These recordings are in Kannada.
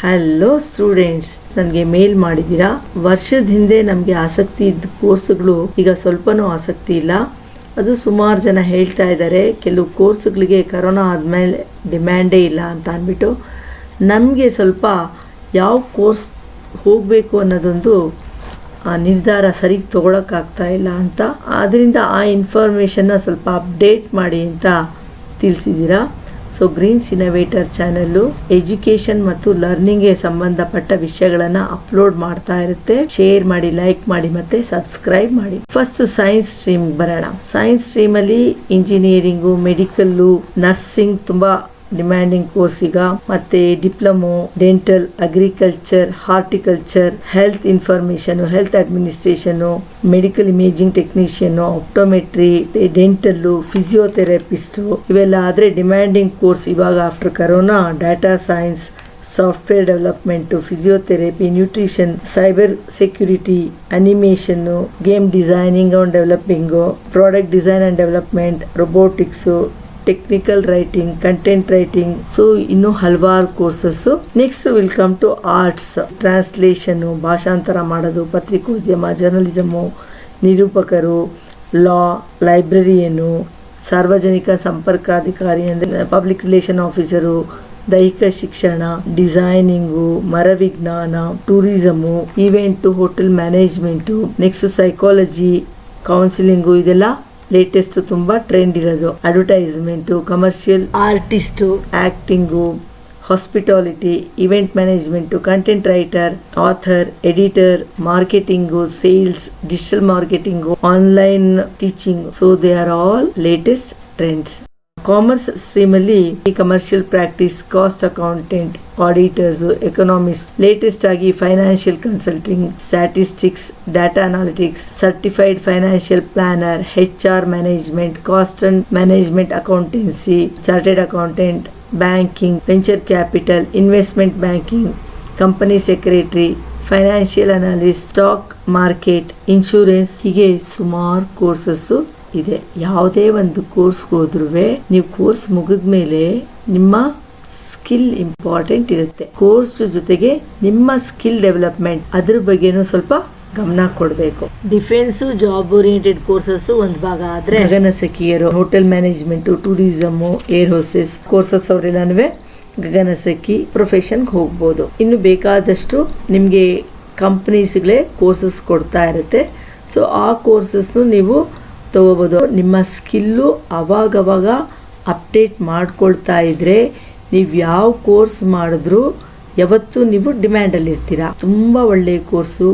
ಹಲೋ ಸ್ಟೂಡೆಂಟ್ಸ್, ನನಗೆ ಮೇಲ್ ಮಾಡಿದ್ದೀರಾ. ವರ್ಷದ ಹಿಂದೆ ನಮಗೆ ಆಸಕ್ತಿ ಇದ್ದ ಕೋರ್ಸ್ಗಳು ಈಗ ಸ್ವಲ್ಪನೂ ಆಸಕ್ತಿ ಇಲ್ಲ. ಅದು ಸುಮಾರು ಜನ ಹೇಳ್ತಾ ಇದ್ದಾರೆ, ಕೆಲವು ಕೋರ್ಸ್ಗಳಿಗೆ ಕರೋನಾ ಆದಮೇಲೆ ಡಿಮ್ಯಾಂಡೇ ಇಲ್ಲ ಅಂತ ಅಂದ್ಬಿಟ್ಟು. ನಮಗೆ ಸ್ವಲ್ಪ ಯಾವ ಕೋರ್ಸ್ ಹೋಗಬೇಕು ಅನ್ನೋದೊಂದು ನಿರ್ಧಾರ ಸರಿಗೆ ತೊಗೊಳಕ್ಕಾಗ್ತಾ ಇಲ್ಲ ಅಂತ, ಆದ್ದರಿಂದ ಆ ಇನ್ಫಾರ್ಮೇಷನ್ನ ಸ್ವಲ್ಪ ಅಪ್ಡೇಟ್ ಮಾಡಿ ಅಂತ ತಿಳಿಸಿದ್ದೀರಾ. So greens innovator channel education ಮತ್ತು ಲರ್ನಿಂಗ್ಗೆ ಸಂಬಂಧಪಟ್ಟ ವಿಷಯಗಳನ್ನು ಅಪ್ಲೋಡ್ ಮಾಡ್ತಾ ಇರುತ್ತೆ. ಶೇರ್ ಮಾಡಿ, ಲೈಕ್ ಮಾಡಿ ಮತ್ತು ಸಬ್ಸ್ಕ್ರೈಬ್ ಮಾಡಿ. ಫಸ್ಟ್ ಸೈನ್ಸ್ ಸ್ಟ್ರೀಮ್ ಬರೋಣ. ಸೈನ್ಸ್ ಸ್ಟ್ರೀಮಲ್ಲಿ ಇಂಜಿನಿಯರಿಂಗು, ಮೆಡಿಕಲ್ಲು, ನರ್ಸಿಂಗ್ ತುಂಬ ಡಿಮ್ಯಾಂಡಿಂಗ್ ಕೋರ್ಸ್ ಈಗ. ಮತ್ತೆ diploma, dental, agriculture, horticulture, health information, health administration, medical imaging technician, optometry, dental, physiotherapist, ಇವೆಲ್ಲ ಆದರೆ ಡಿಮ್ಯಾಂಡಿಂಗ್ ಕೋರ್ಸ್ ಇವಾಗ after corona. Data science, software development, physiotherapy, nutrition, cyber security, animation, game designing and developing, product design and development, robotics, technical writing, content writing, so ಇನ್ನೂ ಹಲವಾರು courses. Next will come to arts, ಟ್ರಾನ್ಸ್ಲೇಷನ್ನು, ಭಾಷಾಂತರ ಮಾಡೋದು, ಪತ್ರಿಕೋದ್ಯಮ, ಜರ್ನಲಿಸಮು, ನಿರೂಪಕರು, ಲಾ, ಲೈಬ್ರರಿಯನು, ಸಾರ್ವಜನಿಕ ಸಂಪರ್ಕಾಧಿಕಾರಿ ಅಂದರೆ ಪಬ್ಲಿಕ್ ರಿಲೇಷನ್ ಆಫೀಸರು, ದೈಹಿಕ ಶಿಕ್ಷಣ, ಡಿಸೈನಿಂಗು, ಮರವಿಜ್ಞಾನ, tourism, event, hotel management, next psychology, counselling, ಇದೆಲ್ಲ ಲೇಟೆಸ್ಟ್ ತುಂಬ ಟ್ರೆಂಡ್ ಇರೋದು. Advertisement, commercial artist, acting, hospitality, event management, content writer, author, editor, marketing, sales, digital marketing, online teaching. So they are all latest trends. Commerce ಸ್ಟ್ರೀಮಲ್ಲಿ commercial practice, cost accountant, auditors, economist, latest ಆಗಿ financial consulting, statistics, data analytics, certified financial planner, HR management, cost and management accountancy, chartered accountant, banking, venture capital, investment banking, company secretary, financial analyst, stock market, insurance, ಹೀಗೆ ಸುಮಾರು ಕೋರ್ಸಸ್ಸು ಇದೆ. ಯಾವುದೇ ಒಂದು ಕೋರ್ಸ್ಗೆ ಹೋದ್ರೂ ನೀವು ಕೋರ್ಸ್ ಮುಗಿದ ಮೇಲೆ ನಿಮ್ಮ ಸ್ಕಿಲ್ ಇಂಪಾರ್ಟೆಂಟ್ ಇರುತ್ತೆ. ಕೋರ್ಸ್ ಜೊತೆಗೆ ನಿಮ್ಮ ಸ್ಕಿಲ್ ಡೆವಲಪ್ಮೆಂಟ್ ಅದ್ರ ಬಗ್ಗೆನೂ ಸ್ವಲ್ಪ ಗಮನ ಕೊಡಬೇಕು. ಡಿಫೆನ್ಸು, ಜಾಬ್ ಓರಿಯೆಂಟೆಡ್ ಕೋರ್ಸಸ್ ಒಂದು ಭಾಗ ಆದರೆ, ಗಗನಸಖಿಯರು, hotel management, tourism, air hostess courses ಅವರೆಲ್ಲನೂ ಗಗನಸಖಿ ಪ್ರೊಫೆಷನ್ಗೆ ಹೋಗ್ಬೋದು. ಇನ್ನು ಬೇಕಾದಷ್ಟು ನಿಮಗೆ ಕಂಪ್ನೀಸ್ಗಳೇ ಕೋರ್ಸಸ್ ಕೊಡ್ತಾ ಇರುತ್ತೆ. ಸೊ ಆ ಕೋರ್ಸಸ್ನು ನೀವು ತಗೋಬೋದು. ನಿಮ್ಮ ಸ್ಕಿಲ್ಲು ಅವಾಗವಾಗ ಅಪ್ಡೇಟ್ ಮಾಡ್ಕೊಳ್ತಾ ಇದ್ದರೆ ನೀವು ಯಾವ ಕೋರ್ಸ್ ಮಾಡಿದ್ರೂ ಯಾವತ್ತೂ ನೀವು ಡಿಮ್ಯಾಂಡಲ್ಲಿರ್ತೀರ. ತುಂಬ ಒಳ್ಳೆಯ ಕೋರ್ಸು,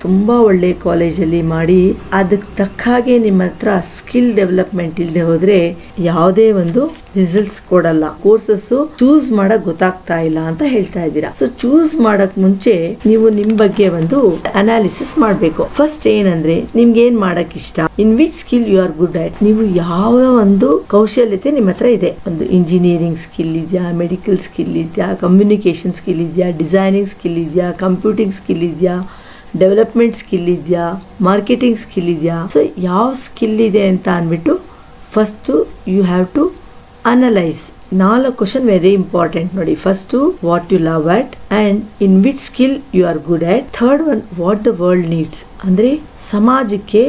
ತುಂಬ ಒಳ್ಳೆಯ ಕಾಲೇಜಲ್ಲಿ ಮಾಡಿ ಅದಕ್ಕೆ ತಕ್ಕ ಹಾಗೆ ನಿಮ್ಮ ಹತ್ರ ಸ್ಕಿಲ್ ಡೆವಲಪ್ಮೆಂಟ್ ಇಲ್ಲದೆ ಹೋದರೆ ಯಾವುದೇ ಒಂದು ರಿಸಲ್ಟ್ಸ್ ಕೊಡಲ್ಲ. ಕೋರ್ಸಸ್ಸು ಚೂಸ್ ಮಾಡಕ್ ಗೊತ್ತಾಗ್ತಾ ಇಲ್ಲ ಅಂತ ಹೇಳ್ತಾ ಇದ್ದೀರಾ. ಸೊ ಚೂಸ್ ಮಾಡಕ್ ಮುಂಚೆ ನೀವು ನಿಮ್ಮ ಬಗ್ಗೆ ಒಂದು ಅನಾಲಿಸಿಸ್ ಮಾಡಬೇಕು. ಫಸ್ಟ್ ಏನಂದ್ರೆ ನಿಮ್ಗೆ ಏನ್ ಮಾಡಕ್ ಇಷ್ಟ, in which skill you are good at. ನೀವು ಯಾವ ಒಂದು ಕೌಶಲ್ಯತೆ ನಿಮ್ಮ ಹತ್ರ ಇದೆ. ಒಂದು ಇಂಜಿನಿಯರಿಂಗ್ ಸ್ಕಿಲ್ ಇದೆಯಾ, ಮೆಡಿಕಲ್ ಸ್ಕಿಲ್ ಇದೆಯಾ, ಕಮ್ಯುನಿಕೇಶನ್ ಸ್ಕಿಲ್ ಇದೆಯಾ, ಡಿಸೈನಿಂಗ್ ಸ್ಕಿಲ್ ಇದೆಯಾ, ಕಂಪ್ಯೂಟಿಂಗ್ ಸ್ಕಿಲ್ ಇದೆಯಾ, ಡೆವಲಪ್ಮೆಂಟ್ ಸ್ಕಿಲ್ ಇದೆಯಾ, ಮಾರ್ಕೆಟಿಂಗ್ ಸ್ಕಿಲ್ ಇದೆಯಾ. ಸೊ ಯಾವ ಸ್ಕಿಲ್ ಇದೆ ಅಂತ ಅಂದ್ಬಿಟ್ಟು first you have to analyse. 4 question very important ನೋಡಿ. First what you love at and in which skill you are good at. Third one what the world needs, ಅಂದರೆ ಸಮಾಜಕ್ಕೆ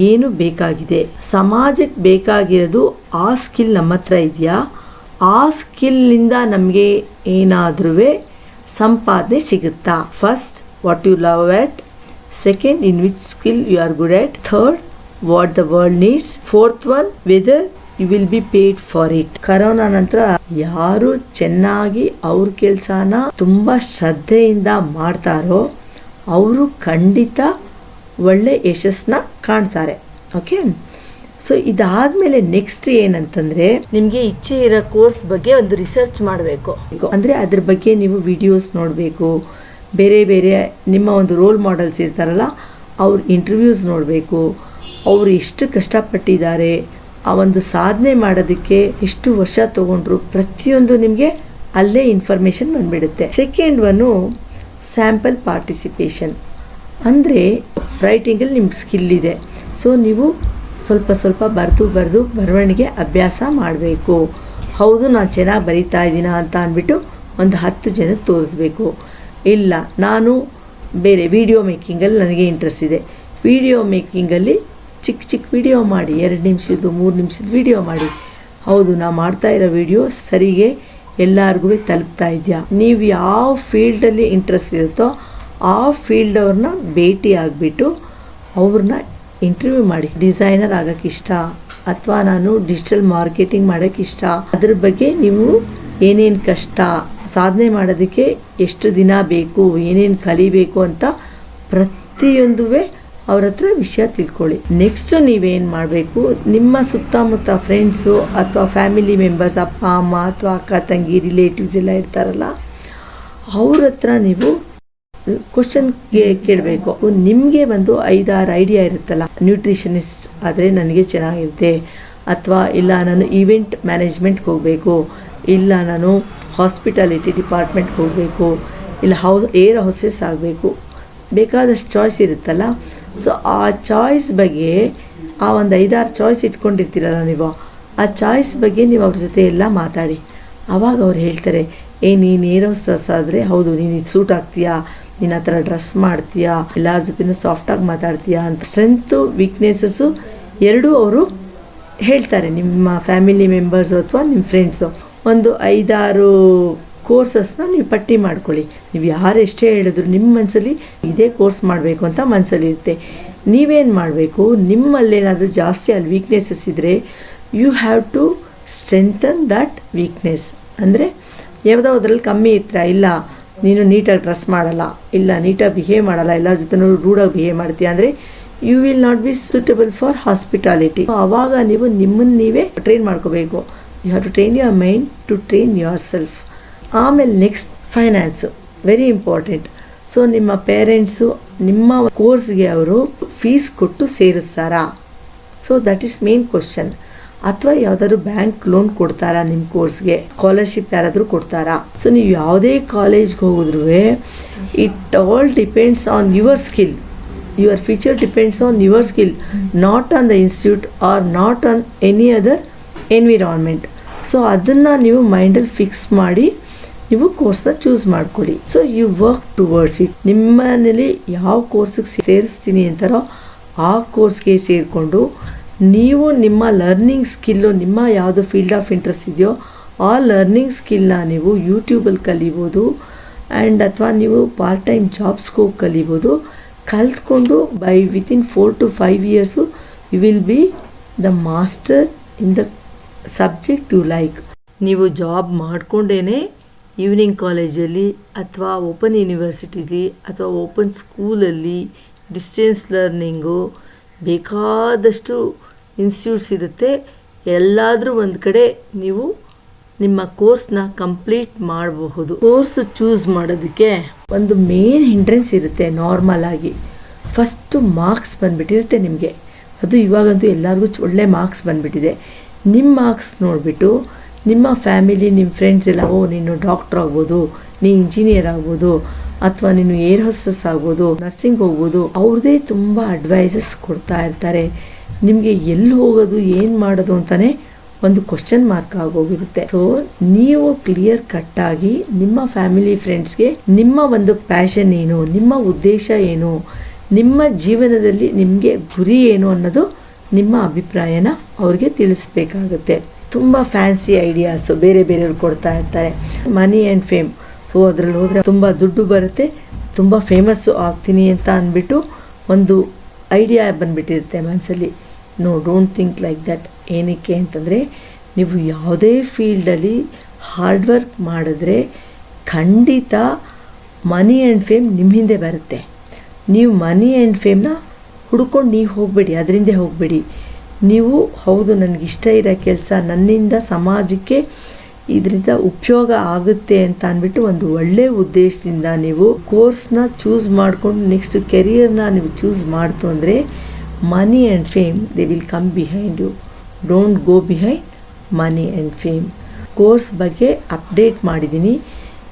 ಏನು ಬೇಕಾಗಿದೆ, ಸಮಾಜಕ್ಕೆ ಬೇಕಾಗಿರೋದು ಆ ಸ್ಕಿಲ್ ನಮ್ಮ ಹತ್ರ ಇದೆಯಾ, ಆ ಸ್ಕಿಲ್ನಿಂದ ನಮಗೆ ಏನಾದ್ರೂ ಸಂಪಾದನೆ ಸಿಗುತ್ತಾ. First what you love at, second in which skill you are good at, third what the world needs, fourth one whether you will be paid for it. Corona ನಂತರ ಯಾರು ಚೆನ್ನಾಗಿ ಅವ್ರ ಕೆಲಸನ ತುಂಬಾ ಶ್ರದ್ಧೆಯಿಂದ ಮಾಡ್ತಾರೋ ಅವರು ಖಂಡಿತ ಒಳ್ಳೆ ಯಶಸ್ಸನ್ನ ಕಾಣ್ತಾರೆ. ಓಕೆ, ಸೊ ಇದಾದ್ಮೇಲೆ ನೆಕ್ಸ್ಟ್ ಏನಂತಂದ್ರೆ ನಿಮಗೆ ಇಚ್ಛೆ ಇರೋ ಕೋರ್ಸ್ ಬಗ್ಗೆ ಒಂದು ರಿಸರ್ಚ್ ಮಾಡಬೇಕು. ಅಂದರೆ ಅದ್ರ ಬಗ್ಗೆ ನೀವು ವಿಡಿಯೋಸ್ ನೋಡಬೇಕು. ಬೇರೆ ಬೇರೆ ನಿಮ್ಮ ಒಂದು ರೋಲ್ ಮಾಡೆಲ್ಸ್ ಇರ್ತಾರಲ್ಲ ಅವ್ರ ಇಂಟರ್ವ್ಯೂಸ್ ನೋಡಬೇಕು. ಅವರು ಎಷ್ಟು ಕಷ್ಟಪಟ್ಟಿದ್ದಾರೆ, ಆ ಒಂದು ಸಾಧನೆ ಮಾಡೋದಕ್ಕೆ ಎಷ್ಟು ವರ್ಷ ತೊಗೊಂಡ್ರು, ಪ್ರತಿಯೊಂದು ನಿಮಗೆ ಅಲ್ಲೇ ಇನ್ಫಾರ್ಮೇಷನ್ ಬಂದುಬಿಡುತ್ತೆ. Second one sample participation. ಅಂದರೆ ರೈಟಿಂಗಲ್ಲಿ ನಿಮ್ಗೆ ಸ್ಕಿಲ್ ಇದೆ, ಸೊ ನೀವು ಸ್ವಲ್ಪ ಸ್ವಲ್ಪ ಬರೆದು ಬರವಣಿಗೆ ಅಭ್ಯಾಸ ಮಾಡಬೇಕು. ಹೌದು ನಾನು ಚೆನ್ನಾಗಿ ಬರೀತಾ ಇದ್ದೀನ ಅಂತ ಅಂದ್ಬಿಟ್ಟು ಒಂದು 10 ಜನಕ್ಕೆ ತೋರಿಸ್ಬೇಕು. ಇಲ್ಲ ನಾನು ಬೇರೆ ವಿಡಿಯೋ ಮೇಕಿಂಗಲ್ಲಿ ನನಗೆ ಇಂಟ್ರೆಸ್ಟ್ ಇದೆ, ವಿಡಿಯೋ ಮೇಕಿಂಗಲ್ಲಿ ಚಿಕ್ಕ ಚಿಕ್ಕ ವಿಡಿಯೋ ಮಾಡಿ, 2 ನಿಮಿಷದ್ದು 3 ನಿಮಿಷದ ವಿಡಿಯೋ ಮಾಡಿ. ಹೌದು, ನಾವು ಮಾಡ್ತಾ ಇರೋ ವಿಡಿಯೋ ಸರಿಗೆ ಎಲ್ಲರಿಗೂ ತಲುಪ್ತಾ ಇದೆಯಾ? ನೀವು ಯಾವ ಫೀಲ್ಡಲ್ಲಿ ಇಂಟ್ರೆಸ್ಟ್ ಇರುತ್ತೋ ಆ ಫೀಲ್ಡ್ ಅವ್ರನ್ನ ಭೇಟಿ ಆಗಿಬಿಟ್ಟು ಅವ್ರನ್ನ ಇಂಟರ್ವ್ಯೂ ಮಾಡಿ. ಡಿಸೈನರ್ ಆಗೋಕ್ಕೆ ಇಷ್ಟ ಅಥವಾ ನಾನು ಡಿಜಿಟಲ್ ಮಾರ್ಕೆಟಿಂಗ್ ಮಾಡೋಕ್ಕೆ ಇಷ್ಟ, ಅದ್ರ ಬಗ್ಗೆ ನೀವು ಏನೇನು ಕಷ್ಟ, ಸಾಧನೆ ಮಾಡೋದಕ್ಕೆ ಎಷ್ಟು ದಿನ ಬೇಕು, ಏನೇನು ಕಲಿಬೇಕು ಅಂತ ಪ್ರತಿಯೊಂದು ಅವ್ರ ಹತ್ರ ವಿಷಯ ತಿಳ್ಕೊಳ್ಳಿ. ನೆಕ್ಸ್ಟು ನೀವೇನು ಮಾಡಬೇಕು, ನಿಮ್ಮ ಸುತ್ತಮುತ್ತ ಫ್ರೆಂಡ್ಸು ಅಥವಾ ಫ್ಯಾಮಿಲಿ ಮೆಂಬರ್ಸ್, ಅಪ್ಪ ಅಮ್ಮ ಅಥವಾ ಅಕ್ಕ ತಂಗಿ ರಿಲೇಟಿವ್ಸ್ ಎಲ್ಲ ಇರ್ತಾರಲ್ಲ, ಅವ್ರ ಹತ್ರ ನೀವು ಕ್ವಶನ್ ಕೇಳಬೇಕು. ನಿಮಗೆ ಒಂದು 5-6 ಐಡಿಯಾ ಇರುತ್ತಲ್ಲ, ನ್ಯೂಟ್ರಿಷನಿಸ್ಟ್ ಆದರೆ ನನಗೆ ಚೆನ್ನಾಗಿರುತ್ತೆ, ಅಥವಾ ಇಲ್ಲ ನಾನು ಈವೆಂಟ್ ಮ್ಯಾನೇಜ್ಮೆಂಟ್ಗೆ ಹೋಗಬೇಕು, ಇಲ್ಲ ನಾನು ಹಾಸ್ಪಿಟಾಲಿಟಿ ಡಿಪಾರ್ಟ್ಮೆಂಟ್ಗೆ ಹೋಗಬೇಕು, ಇಲ್ಲ ಏರ್ ಹೌಸಸ್ ಆಗಬೇಕು, ಬೇಕಾದಷ್ಟು ಚಾಯ್ಸ್ ಇರುತ್ತಲ್ಲ. ಸೊ ಆ ಚಾಯ್ಸ್ ಬಗ್ಗೆ, ಆ ಒಂದು 5-6 ಚಾಯ್ಸ್ ಇಟ್ಕೊಂಡಿರ್ತೀರಲ್ಲ ನೀವು, ಆ ಚಾಯ್ಸ್ ಬಗ್ಗೆ ನೀವು ಅವ್ರ ಜೊತೆ ಎಲ್ಲ ಮಾತಾಡಿ. ಆವಾಗ ಅವ್ರು ಹೇಳ್ತಾರೆ, ನೀನು ಏರ್ ಹೋಸ್ಟೆಸ್ ಆದರೆ ಹೌದು ನೀನು ಇದು ಸೂಟ್ ಆಗ್ತೀಯಾ, ನೀನು ಆ ಥರ ಡ್ರೆಸ್ ಮಾಡ್ತೀಯಾ, ಎಲ್ಲರ ಜೊತೆನೂ ಸಾಫ್ಟಾಗಿ ಮಾತಾಡ್ತೀಯಾ ಅಂತ. ಸ್ಟ್ರೆಂತು ವೀಕ್ನೆಸಸ್ಸು ಎರಡೂ ಅವರು ಹೇಳ್ತಾರೆ. ನಿಮ್ಮ ಫ್ಯಾಮಿಲಿ ಮೆಂಬರ್ಸು ಅಥವಾ ನಿಮ್ಮ ಫ್ರೆಂಡ್ಸು ಒಂದು 5-6 ಕೋರ್ಸಸ್ನ ನೀವು ಪಟ್ಟಿ ಮಾಡ್ಕೊಳ್ಳಿ. ನೀವು ಯಾರು ಎಷ್ಟೇ ಹೇಳಿದ್ರು ನಿಮ್ಮ ಮನಸ್ಸಲ್ಲಿ ಇದೇ ಕೋರ್ಸ್ ಮಾಡಬೇಕು ಅಂತ ಮನಸ್ಸಲ್ಲಿ ಇರುತ್ತೆ. ನೀವೇನು ಮಾಡಬೇಕು, ನಿಮ್ಮಲ್ಲೇನಾದರೂ ಜಾಸ್ತಿ ಅಲ್ಲಿ ವೀಕ್ನೆಸಸ್ ಇದ್ದರೆ you have to strengthen that weakness. ಅಂದರೆ ಯಾವುದೋ ಅದರಲ್ಲಿ ಕಮ್ಮಿ ಇರ್ತೀರ, ಇಲ್ಲ ನೀನು ನೀಟಾಗಿ ಡ್ರೆಸ್ ಮಾಡಲ್ಲ, ಇಲ್ಲ ನೀಟಾಗಿ ಬಿಹೇವ್ ಮಾಡಲ್ಲ, ಎಲ್ಲರ ಜೊತೆ ರೂಡಾಗಿ ಬಿಹೇವ್ ಮಾಡ್ತೀಯ ಅಂದರೆ you will not be suitable for hospitality. ಆವಾಗ ನೀವು ನಿಮ್ಮನ್ನು ನೀವೇ ಟ್ರೈನ್ ಮಾಡ್ಕೋಬೇಕು. You have to train your mind to train yourself. ಆಮೇಲೆ next finance very important. So ನಿಮ್ಮ ಪೇರೆಂಟ್ಸು ನಿಮ್ಮ ಕೋರ್ಸ್ಗೆ ಅವರು ಫೀಸ್ ಕೊಟ್ಟು ಸೇರಿಸ್ತಾರಾ? So that is main question. ಅಥವಾ ಯಾವುದಾದ್ರು ಬ್ಯಾಂಕ್ ಲೋನ್ ಕೊಡ್ತಾರಾ ನಿಮ್ಮ ಕೋರ್ಸ್ಗೆ, ಸ್ಕಾಲರ್ಶಿಪ್ ಯಾರಾದರೂ ಕೊಡ್ತಾರಾ? ಸೊ ನೀವು ಯಾವುದೇ ಕಾಲೇಜ್ಗೆ ಹೋಗಿದ್ರೂ it all depends on your skill. Your future depends on your skill, not on the institute or not on any other environment. So ಅದನ್ನು ನೀವು ಮೈಂಡಲ್ಲಿ ಫಿಕ್ಸ್ ಮಾಡಿ ನೀವು ಕೋರ್ಸ್ನ ಚೂಸ್ ಮಾಡ್ಕೊಳ್ಳಿ. So you work towards it. ನಿಮ್ಮನೇಲಿ ಯಾವ ಕೋರ್ಸಿಗೆ ಸೇರಿಸ್ತೀನಿ ಅಂತಾರೋ ಆ ಕೋರ್ಸ್ಗೆ ಸೇರಿಕೊಂಡು ನೀವು ನಿಮ್ಮ ಲರ್ನಿಂಗ್ ಸ್ಕಿಲ್ಲು, ನಿಮ್ಮ ಯಾವುದು ಫೀಲ್ಡ್ ಆಫ್ ಇಂಟ್ರೆಸ್ಟ್ ಇದೆಯೋ ಆ ಲರ್ನಿಂಗ್ ಸ್ಕಿಲ್ನ ನೀವು ಯೂಟ್ಯೂಬಲ್ಲಿ ಕಲಿಬೋದು, ಆ್ಯಂಡ್ ಅಥವಾ ನೀವು ಪಾರ್ಟ್ ಟೈಮ್ ಜಾಬ್ಸ್ಗೆ ಹೋಗಿ ಕಲಿಬೋದು. ಕಲ್ತ್ಕೊಂಡು within 4 to 5 years you will be the master in the subject you like. ನೀವು ಜಾಬ್ ಮಾಡಿಕೊಂಡೇ ಈವ್ನಿಂಗ್ ಕಾಲೇಜಲ್ಲಿ ಅಥವಾ ಓಪನ್ ಯೂನಿವರ್ಸಿಟೀಲಿ ಅಥವಾ ಓಪನ್ ಸ್ಕೂಲಲ್ಲಿ ಡಿಸ್ಟೆನ್ಸ್ ಲರ್ನಿಂಗು ಬೇಕಾದಷ್ಟು ಇನ್ಸ್ಟಿಟ್ಯೂಟ್ಸ್ ಇರುತ್ತೆ. ಎಲ್ಲಾದರೂ ಒಂದು ಕಡೆ ನೀವು ನಿಮ್ಮ ಕೋರ್ಸ್ನ ಕಂಪ್ಲೀಟ್ ಮಾಡಬಹುದು. ಕೋರ್ಸ್ ಚೂಸ್ ಮಾಡೋದಕ್ಕೆ ಒಂದು ಮೇನ್ ಹಿಂಡ್ರೆನ್ಸ್ ಇರುತ್ತೆ. ನಾರ್ಮಲ್ ಆಗಿ ಫಸ್ಟು ಮಾರ್ಕ್ಸ್ ಬಂದುಬಿಟ್ಟಿರುತ್ತೆ ನಿಮಗೆ. ಅದು ಇವಾಗಂತೂ ಎಲ್ಲರಿಗೂ ಒಳ್ಳೆ ಮಾರ್ಕ್ಸ್ ಬಂದುಬಿಟ್ಟಿದೆ. ನಿಮ್ಮ ಮಾರ್ಕ್ಸ್ ನೋಡಿಬಿಟ್ಟು ನಿಮ್ಮ ಫ್ಯಾಮಿಲಿ, ನಿಮ್ಮ ಫ್ರೆಂಡ್ಸ್ ಎಲ್ಲ, ನೀನು ಡಾಕ್ಟ್ರ್ ಆಗ್ಬೋದು, ನೀನು ಇಂಜಿನಿಯರ್ ಆಗ್ಬೋದು, ಅಥವಾ ನೀನು ಏರ್ ಹೋಸ್ಟೆಸ್ ಆಗ್ಬೋದು, ನರ್ಸಿಂಗ್ ಹೋಗ್ಬೋದು, ಅವ್ರದ್ದೇ ತುಂಬ ಅಡ್ವೈಸಸ್ ಕೊಡ್ತಾ ಇರ್ತಾರೆ. ನಿಮಗೆ ಎಲ್ಲಿ ಹೋಗೋದು, ಏನು ಮಾಡೋದು ಅಂತಲೇ ಒಂದು ಕ್ವಶನ್ ಮಾರ್ಕ್ ಆಗೋಗಿರುತ್ತೆ. ಸೊ ನೀವು ಕ್ಲಿಯರ್ ಕಟ್ಟಾಗಿ ನಿಮ್ಮ ಫ್ಯಾಮಿಲಿ ಫ್ರೆಂಡ್ಸ್ಗೆ ನಿಮ್ಮ ಒಂದು ಪ್ಯಾಷನ್ ಏನು, ನಿಮ್ಮ ಉದ್ದೇಶ ಏನು, ನಿಮ್ಮ ಜೀವನದಲ್ಲಿ ನಿಮಗೆ ಗುರಿ ಏನು ಅನ್ನೋದು ನಿಮ್ಮ ಅಭಿಪ್ರಾಯನ ಅವ್ರಿಗೆ ತಿಳಿಸ್ಬೇಕಾಗುತ್ತೆ. ತುಂಬ ಫ್ಯಾನ್ಸಿ ಐಡಿಯಾಸು ಬೇರೆ ಬೇರೆಯವ್ರು ಕೊಡ್ತಾ ಇರ್ತಾರೆ. ಮನಿ ಆ್ಯಂಡ್ ಫೇಮ್. ಸೊ ಅದರಲ್ಲಿ ಹೋದರೆ ತುಂಬ ದುಡ್ಡು ಬರುತ್ತೆ, ತುಂಬ ಫೇಮಸ್ಸು ಆಗ್ತೀನಿ ಅಂತ ಅಂದ್ಬಿಟ್ಟು ಒಂದು ಐಡಿಯಾ ಬಂದುಬಿಟ್ಟಿರುತ್ತೆ ಮನಸ್ಸಲ್ಲಿ. No, don't think like that. ಏನಕ್ಕೆ ಅಂತಂದರೆ ನೀವು ಯಾವುದೇ ಫೀಲ್ಡಲ್ಲಿ ಹಾರ್ಡ್ ವರ್ಕ್ ಮಾಡಿದ್ರೆ ಖಂಡಿತ ಮನಿ ಆ್ಯಂಡ್ ಫೇಮ್ ನಿಮ್ಮ ಹಿಂದೆ ಬರುತ್ತೆ. ನೀವು ಮನಿ ಆ್ಯಂಡ್ ಫೇಮ್ನ ಹುಡ್ಕೊಂಡು ನೀವು ಹೋಗಬೇಡಿ, ಅದರಿಂದ ಹೋಗಬೇಡಿ. ನೀವು ಹೌದು ನನಗಿಷ್ಟ ಇರೋ ಕೆಲಸ, ನನ್ನಿಂದ ಸಮಾಜಕ್ಕೆ ಇದರಿಂದ ಉಪಯೋಗ ಆಗುತ್ತೆ ಅಂತ ಅಂದ್ಬಿಟ್ಟು ಒಂದು ಒಳ್ಳೆಯ ಉದ್ದೇಶದಿಂದ ನೀವು ಕೋರ್ಸ್ನ ಚೂಸ್ ಮಾಡಿಕೊಂಡು ನೆಕ್ಸ್ಟ್ ಕೆರಿಯರ್ನ ನೀವು ಚೂಸ್ ಮಾಡ್ತು ಅಂದರೆ money and fame they will come behind you. Don't go behind money and fame. Course ಬಗ್ಗೆ ಅಪ್ಡೇಟ್ ಮಾಡಿದ್ದೀನಿ.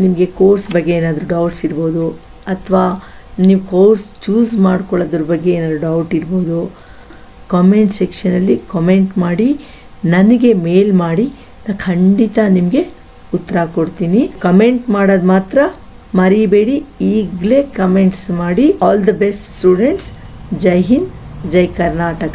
ನಿಮಗೆ ಕೋರ್ಸ್ ಬಗ್ಗೆ ಏನಾದರೂ ಡೌಟ್ಸ್ ಇರ್ಬೋದು, ಅಥವಾ ನೀವು ಕೋರ್ಸ್ ಚೂಸ್ ಮಾಡ್ಕೊಳ್ಳೋದ್ರ ಬಗ್ಗೆ ಏನಾದರೂ ಡೌಟ್ ಇರ್ಬೋದು, ಕಾಮೆಂಟ್ ಸೆಕ್ಷನಲ್ಲಿ ಕಾಮೆಂಟ್ ಮಾಡಿ, ನನಗೆ ಮೇಲ್ ಮಾಡಿ, ನಾನು ಖಂಡಿತ ನಿಮಗೆ ಉತ್ತರ ಕೊಡ್ತೀನಿ. ಕಮೆಂಟ್ ಮಾಡೋದು ಮಾತ್ರ ಮರಿಬೇಡಿ, ಈಗಲೇ ಕಮೆಂಟ್ಸ್ ಮಾಡಿ. All the best students. Jai Hind, Jai Karnataka.